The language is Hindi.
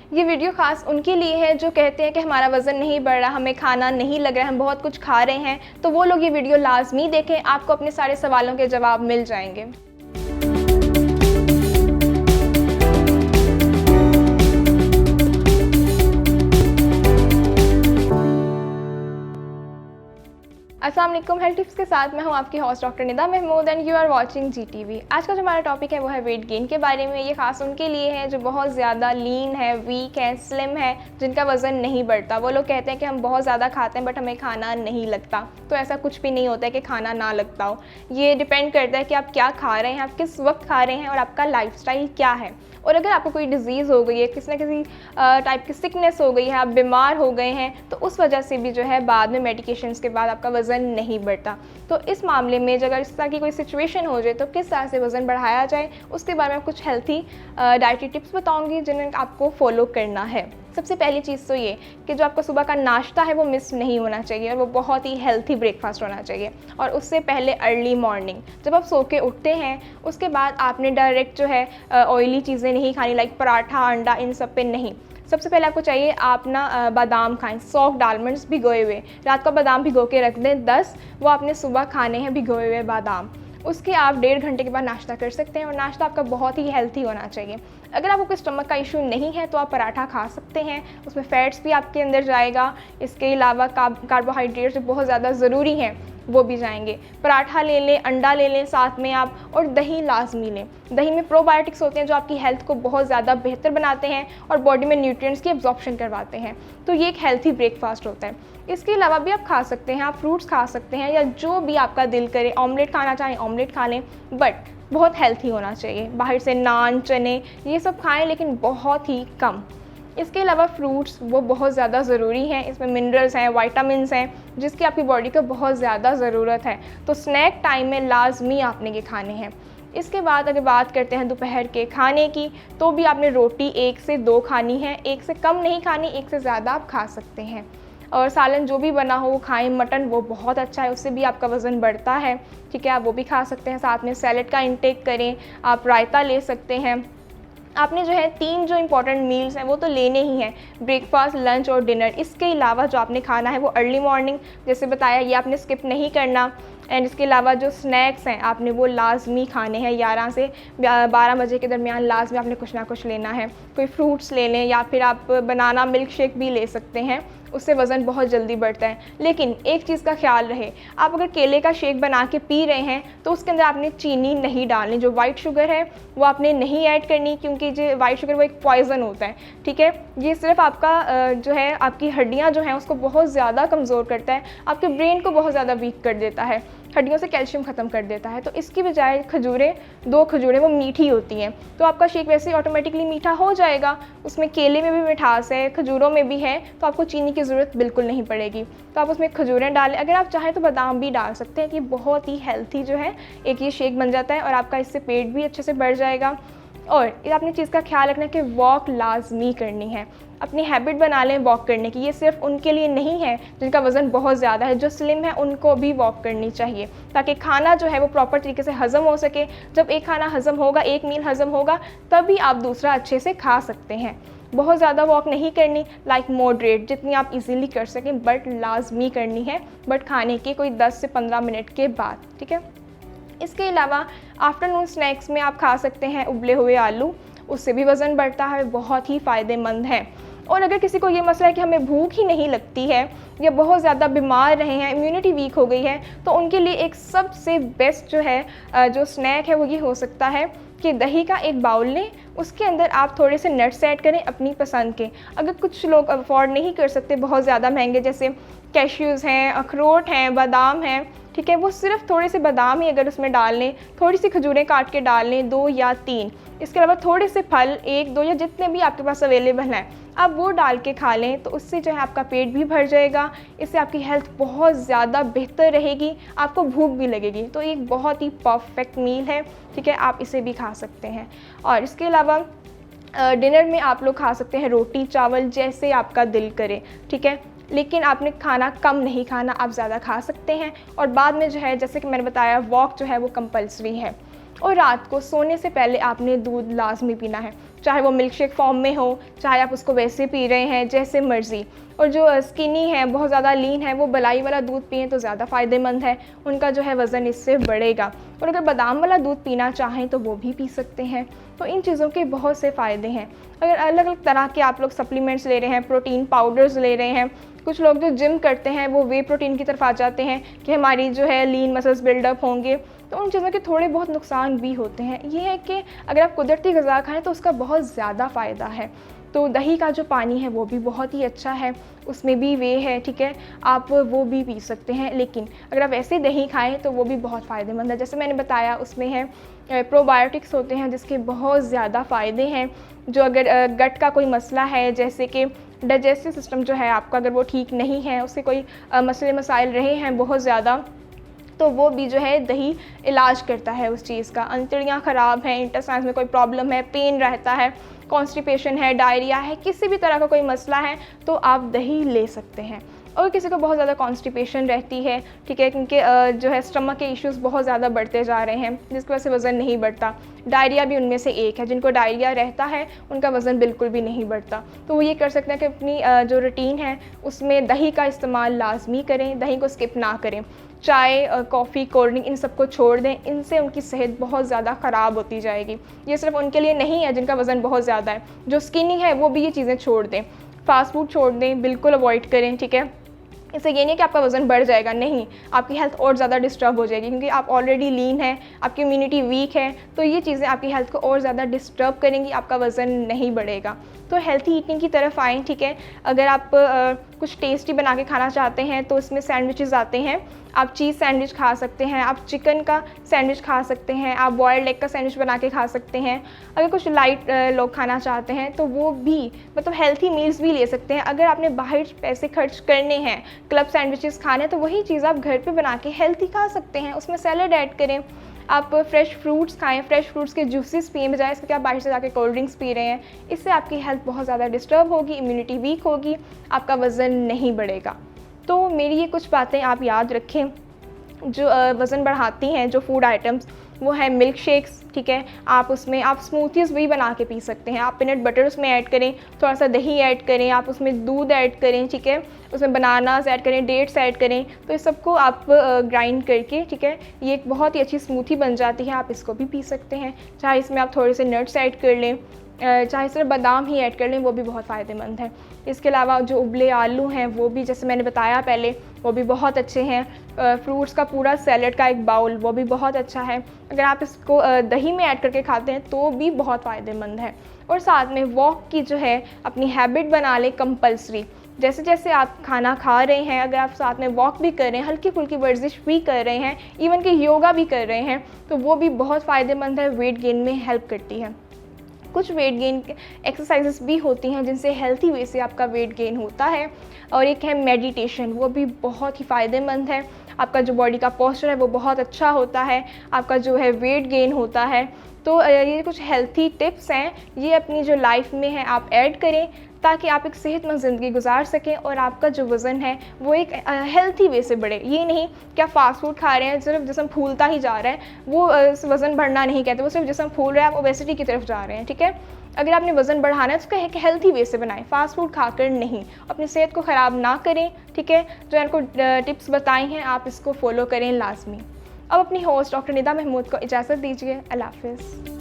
ये वीडियो ख़ास उनके लिए है जो कहते हैं कि हमारा वज़न नहीं बढ़ रहा, हमें खाना नहीं लग रहा है, हम बहुत कुछ खा रहे हैं। तो वो लोग ये वीडियो लाज़मी देखें, आपको अपने सारे सवालों के जवाब मिल जाएंगे। अस्सलाम वालेकुम, हेल्थ टिप्स के साथ मैं हूं आपकी host doctor Nida Mahmood and you are watching GTV। आज का जो हमारा टॉपिक है वो है वेट गेन के बारे में। ये खास उनके लिए है जो बहुत ज़्यादा लीन है, वीक है, स्लिम है, जिनका वज़न नहीं बढ़ता। वो लोग कहते हैं कि हम बहुत ज़्यादा खाते हैं बट हमें खाना नहीं लगता। तो ऐसा कुछ भी नहीं होता है कि खाना ना लगता हो। ये डिपेंड करता है कि आप क्या खा रहे हैं, आप किस वक्त खा रहे हैं और आपका लाइफस्टाइल क्या है। और अगर आपको कोई डिज़ीज़ हो गई है, किसी न किसी टाइप की सिकनेस हो गई है, आप बीमार हो गए हैं, तो उस वजह से भी जो है बाद में मेडिकेशंस के बाद आपका वज़न नहीं बढ़ता। तो इस मामले में अगर इस तरह की कोई सिचुएशन हो जाए तो किस तरह से वज़न बढ़ाया जाए, उसके बारे में कुछ हेल्थी डाइटरी टिप्स बताऊँगी जिन्हें आपको फॉलो करना है। सबसे पहली चीज़ तो ये कि जो आपका सुबह का नाश्ता है वो मिस नहीं होना चाहिए और वो बहुत ही हेल्थी ब्रेकफास्ट होना चाहिए। और उससे पहले अर्ली मॉर्निंग जब आप सो के उठते हैं उसके बाद आपने डायरेक्ट जो है ऑयली चीज़ें नहीं खानी, लाइक पराठा, अंडा, इन सब पे नहीं। सबसे पहले आपको चाहिए आप ना बादाम खाएं, सॉफ्ट आलमंड्स भिगोए हुए। रात को बादाम भिगो के रख दें 10, वो आपने सुबह खाने हैं भिगोए हुए बादाम। उसके आप 1.5 घंटे के बाद नाश्ता कर सकते हैं और नाश्ता आपका बहुत ही हेल्थी होना चाहिए। अगर आपको कोई स्टमक का इशू नहीं है तो आप पराठा खा सकते हैं, उसमें फ़ैट्स भी आपके अंदर जाएगा। इसके अलावा कार्बोहाइड्रेट्स जो बहुत ज़्यादा ज़रूरी हैं वो भी जाएंगे। पराठा ले लें, अंडा ले लें साथ में आप, और दही लाजमी लें। दही में प्रोबायोटिक्स होते हैं जो आपकी हेल्थ को बहुत ज़्यादा बेहतर बनाते हैं और बॉडी में न्यूट्रिएंट्स की एब्जॉर्प्शन करवाते हैं। तो ये एक हेल्थी ब्रेकफास्ट होता है। इसके अलावा भी आप खा सकते हैं, आप फ्रूट्स खा सकते हैं या जो भी आपका दिल करे। ऑमलेट खाना चाहें ऑमलेट खा लें, बट बहुत हेल्थी होना चाहिए। बाहर से नान, चने ये सब खाएं लेकिन बहुत ही कम। इसके अलावा फ्रूट्स वो बहुत ज़्यादा ज़रूरी हैं, इसमें मिनरल्स हैं, विटामिन्स हैं जिसकी आपकी बॉडी को बहुत ज़्यादा ज़रूरत है। तो स्नैक टाइम में लाजमी आपने ये खाने हैं। इसके बाद अगर बात करते हैं दोपहर के खाने की, तो भी आपने रोटी 1 से 2 खानी है, 1 से कम नहीं खानी, 1 से ज़्यादा आप खा सकते हैं। और सालन जो भी बना हो वो खाएं। मटन वो बहुत अच्छा है, उससे भी आपका वज़न बढ़ता है, ठीक है, आप वो भी खा सकते हैं। साथ में सैलेड का इंटेक करें, आप रायता ले सकते हैं। आपने जो है 3 जो इंपॉर्टेंट मील्स हैं वो तो लेने ही हैं, ब्रेकफास्ट, लंच और डिनर। इसके अलावा जो आपने खाना है वो अर्ली मॉर्निंग जैसे बताया ये आपने स्किप नहीं करना। एंड इसके अलावा जो स्नैक्स हैं आपने वो लाजमी खाने हैं। 11 से 12 बजे के दरमियान लाजमी आपने कुछ ना कुछ लेना है। कोई फ्रूट्स ले लें या फिर आप बनाना मिल्क शेक भी ले सकते हैं, उससे वज़न बहुत जल्दी बढ़ता है। लेकिन एक चीज़ का ख्याल रहे, आप अगर केले का शेक बना के पी रहे हैं तो उसके अंदर आपने चीनी नहीं डालनी। जो वाइट शुगर है वो आपने नहीं ऐड करनी, क्योंकि जो वाइट शुगर वो एक पॉइज़न होता है, ठीक है। ये सिर्फ आपका जो है आपकी हड्डियाँ जो हैं उसको बहुत ज़्यादा कमज़ोर करता है, आपके ब्रेन को बहुत ज़्यादा वीक कर देता है, हड्डियों से कैल्शियम ख़त्म कर देता है। तो इसकी बजाय खजूरें, 2 खजूरें वो मीठी होती हैं, तो आपका शेक वैसे ही ऑटोमेटिकली मीठा हो जाएगा। उसमें केले में भी मिठास है, खजूरों में भी है, तो आपको चीनी की ज़रूरत बिल्कुल नहीं पड़ेगी। तो आप उसमें खजूरें डालें, अगर आप चाहें तो बादाम भी डाल सकते हैं कि बहुत ही हेल्थी जो है एक ये शेक बन जाता है और आपका इससे पेट भी अच्छे से बढ़ जाएगा। और ये अपनी चीज़ का ख्याल रखना कि वॉक लाजमी करनी है, अपनी हैबिट बना लें वॉक करने की। ये सिर्फ उनके लिए नहीं है जिनका वज़न बहुत ज़्यादा है, जो स्लिम है उनको भी वॉक करनी चाहिए ताकि खाना जो है वो प्रॉपर तरीके से हज़म हो सके। जब एक खाना हज़म होगा, एक मील हज़म होगा, तभी आप दूसरा अच्छे से खा सकते हैं। बहुत ज़्यादा वॉक नहीं करनी, लाइक मॉडरेट, जितनी आप इजीली कर सकें, बट लाजमी करनी है, बट खाने के कोई 10 से 15 मिनट के बाद, ठीक है। इसके अलावा आफ्टरनून स्नैक्स में आप खा सकते हैं उबले हुए आलू, उससे भी वज़न बढ़ता है, बहुत ही फ़ायदेमंद है। और अगर किसी को ये मसला है कि हमें भूख ही नहीं लगती है या बहुत ज़्यादा बीमार रहे हैं, इम्यूनिटी वीक हो गई है, तो उनके लिए एक सबसे बेस्ट जो है जो स्नैक है वो ये हो सकता है कि दही का एक बाउल लें, उसके अंदर आप थोड़े से नट्स ऐड करें अपनी पसंद के। अगर कुछ लोग अफोर्ड नहीं कर सकते बहुत ज़्यादा महंगे, जैसे कैश्यूज़ हैं, अखरोट हैं, बादाम हैं, ठीक है, वो सिर्फ थोड़े से बादाम ही अगर उसमें डाल लें, थोड़ी सी खजूरें काट के डाल लें 2 या 3, इसके अलावा थोड़े से फल 1, 2 या जितने भी आपके पास अवेलेबल हैं आप वो डाल के खा लें, तो उससे जो है आपका पेट भी भर जाएगा, इससे आपकी हेल्थ बहुत ज़्यादा बेहतर रहेगी, आपको भूख भी लगेगी। तो एक बहुत ही परफेक्ट मील है, ठीक है, आप इसे भी खा सकते हैं। और इसके अलावा डिनर में आप लोग खा सकते हैं रोटी चावल जैसे आपका दिल करे, ठीक है, लेकिन आपने खाना कम नहीं खाना, आप ज़्यादा खा सकते हैं। और बाद में जो है जैसे कि मैंने बताया वॉक जो है वो कंपल्सरी है। और रात को सोने से पहले आपने दूध लाजमी पीना है, चाहे वो मिल्क शेक फॉर्म में हो, चाहे आप उसको वैसे पी रहे हैं, जैसे मर्ज़ी। और जो स्किनी है, बहुत ज़्यादा लीन है, वो मलाई वाला दूध पिएँ तो ज़्यादा फ़ायदेमंद है, उनका जो है वज़न इससे बढ़ेगा। और अगर बादाम वाला दूध पीना चाहें तो वो भी पी सकते हैं। तो इन चीज़ों के बहुत से फ़ायदे हैं। अगर अलग अलग तरह के आप लोग सप्लीमेंट्स ले रहे हैं, प्रोटीन पाउडर्स ले रहे हैं, कुछ लोग जो जिम करते हैं वो वे प्रोटीन की तरफ आ जाते हैं कि हमारी जो है लीन मसल्स बिल्डअप होंगे, तो उन चीज़ों के थोड़े बहुत नुकसान भी होते हैं। ये है कि अगर आप कुदरती ग़िज़ा खाएँ तो उसका बहुत ज़्यादा फ़ायदा है। तो दही का जो पानी है वो भी बहुत ही अच्छा है, उसमें भी वे है, ठीक है, आप वो भी पी सकते हैं। लेकिन अगर आप ऐसे दही खाएँ तो वो भी बहुत फ़ायदेमंद है। जैसे मैंने बताया, उसमें है प्रोबायोटिक्स होते हैं जिसके बहुत ज़्यादा फ़ायदे हैं। जो अगर गट का कोई मसला है, जैसे कि डाइजेस्टिव सिस्टम जो है आपका, अगर वो ठीक नहीं है, उसके कोई मसले मसाइल रहे हैं बहुत ज़्यादा, तो वो भी जो है दही इलाज करता है उस चीज़ का। अंतड़ियाँ ख़राब हैं, इंटेस्टाइन्स में कोई प्रॉब्लम है, पेन रहता है, कॉन्स्टिपेशन है, डायरिया है, किसी भी तरह का कोई मसला है तो आप दही ले सकते हैं। और किसी को बहुत ज़्यादा कॉन्स्टिपेशन रहती है, ठीक है, क्योंकि जो है स्टमक के इश्यूज़ बहुत ज़्यादा बढ़ते जा रहे हैं जिसकी वजह से वज़न नहीं बढ़ता। डायरिया भी उनमें से एक है, जिनको डायरिया रहता है उनका वज़न बिल्कुल भी नहीं बढ़ता। तो वो ये कर सकते हैं कि अपनी जो रूटीन है उसमें दही का इस्तेमाल लाजमी करें, दही को स्किप ना करें। चाय, कॉफ़ी, कोल्ड ड्रिंक, इन सबको छोड़ दें, इनसे उनकी सेहत बहुत ज़्यादा ख़राब होती जाएगी। ये सिर्फ उनके लिए नहीं है जिनका वज़न बहुत ज़्यादा है, जो स्किनी है वो भी ये चीज़ें छोड़ दें। फ़ास्ट फूड छोड़ दें, बिल्कुल अवॉइड करें, ठीक है। इससे ये नहीं कि आपका वज़न बढ़ जाएगा, नहीं, आपकी हेल्थ और ज़्यादा डिस्टर्ब हो जाएगी, क्योंकि आप ऑलरेडी लीन हैं, आपकी इम्यूनिटी वीक है, तो ये चीज़ें आपकी हेल्थ को और ज़्यादा डिस्टर्ब करेंगी, आपका वज़न नहीं बढ़ेगा। तो हेल्थी ईटिंग की तरफ आएँ, ठीक है। अगर आप कुछ टेस्टी बना के खाना चाहते हैं तो इसमें सैंडविचेस आते हैं, आप चीज़ सैंडविच खा सकते हैं, आप चिकन का सैंडविच खा सकते हैं, आप बॉयल्ड एग का सैंडविच बना के खा सकते हैं। अगर कुछ लाइट लोग खाना चाहते हैं तो वो भी, मतलब हेल्थी मील्स भी ले सकते हैं। अगर आपने बाहर पैसे खर्च करने हैं, क्लब सैंडविचेस खाने हैं, तो वही चीज़ आप घर पे बना के हेल्थी खा सकते हैं। उसमें सैलड ऐड करें, आप फ्रेश फ्रूट्स खाएं, फ्रेश फ्रूट्स के जूसेस पिएं, बजाय इसके कि आप बाहर से जाके कोल्ड ड्रिंक्स पी रहे हैं। इससे आपकी हेल्थ बहुत ज़्यादा डिस्टर्ब होगी, इम्यूनिटी वीक होगी, आपका वज़न नहीं बढ़ेगा। तो मेरी ये कुछ बातें आप याद रखें। जो वज़न बढ़ाती हैं जो फूड आइटम्स, वो है मिल्क शेक्स, ठीक है। आप उसमें आप स्मूथीज़ भी बना के पी सकते हैं। आप पीनट बटर उसमें ऐड करें, थोड़ा सा दही ऐड करें, आप उसमें दूध ऐड करें, ठीक है, उसमें बनानास ऐड करें, डेट्स ऐड करें, तो इस सबको आप ग्राइंड करके, ठीक है, ये एक बहुत ही अच्छी स्मूथी बन जाती है। आप इसको भी पी सकते हैं। चाहे इसमें आप थोड़े से नट्स ऐड कर लें, चाहे सिर्फ बादाम ही ऐड कर लें, वो भी बहुत फ़ायदेमंद है। इसके अलावा जो उबले आलू हैं वो भी, जैसे मैंने बताया पहले, वो भी बहुत अच्छे हैं। फ्रूट्स का पूरा सैलड का एक बाउल, वो भी बहुत अच्छा है। अगर आप इसको दही में ऐड करके खाते हैं तो भी बहुत फ़ायदेमंद है। और साथ में वॉक की जो है अपनी हैबिट बना लें कंपल्सरी। जैसे जैसे आप खाना खा रहे हैं, अगर आप साथ में वॉक भी कर रहे हैं, हल्की फुल्की वर्जिश भी कर रहे हैं, इवन कि योगा भी कर रहे हैं, तो वो भी बहुत फ़ायदेमंद है, वेट गेन में हेल्प करती है। कुछ वेट गेन एक्सरसाइजेस भी होती हैं जिनसे हेल्थी वे से आपका वेट गेन होता है। और एक है मेडिटेशन, वो भी बहुत ही फ़ायदेमंद है। आपका जो बॉडी का पोस्चर है वो बहुत अच्छा होता है, आपका जो है वेट गेन होता है। तो ये कुछ हेल्थी टिप्स हैं, ये अपनी जो लाइफ में है आप ऐड करें, ताकि आप एक सेहतमंद ज़िंदगी गुजार सकें और आपका जो वज़न है वो एक हेल्थी वे से बढ़े। ये नहीं कि आप फास्ट फूड खा रहे हैं, सिर्फ जिस्म फूलता ही जा रहा है, वो वज़न बढ़ना नहीं कहते, वो सिर्फ जिस्म फूल रहा है, आप ओबेसिटी की तरफ जा रहे हैं, ठीक है। अगर आपने वज़न बढ़ाना है तो उसका एक हेल्थी वे से बनाएं, फास्ट फूड खाकर नहीं। अपनी सेहत को ख़राब ना करें, ठीक है। जो आपको टिप्स बताई हैं आप इसको फॉलो करें लाजमी। अब अपनी होस्ट डॉक्टर निदा महमूद को इजाज़त दीजिए। अल्लाह हाफ़िज़।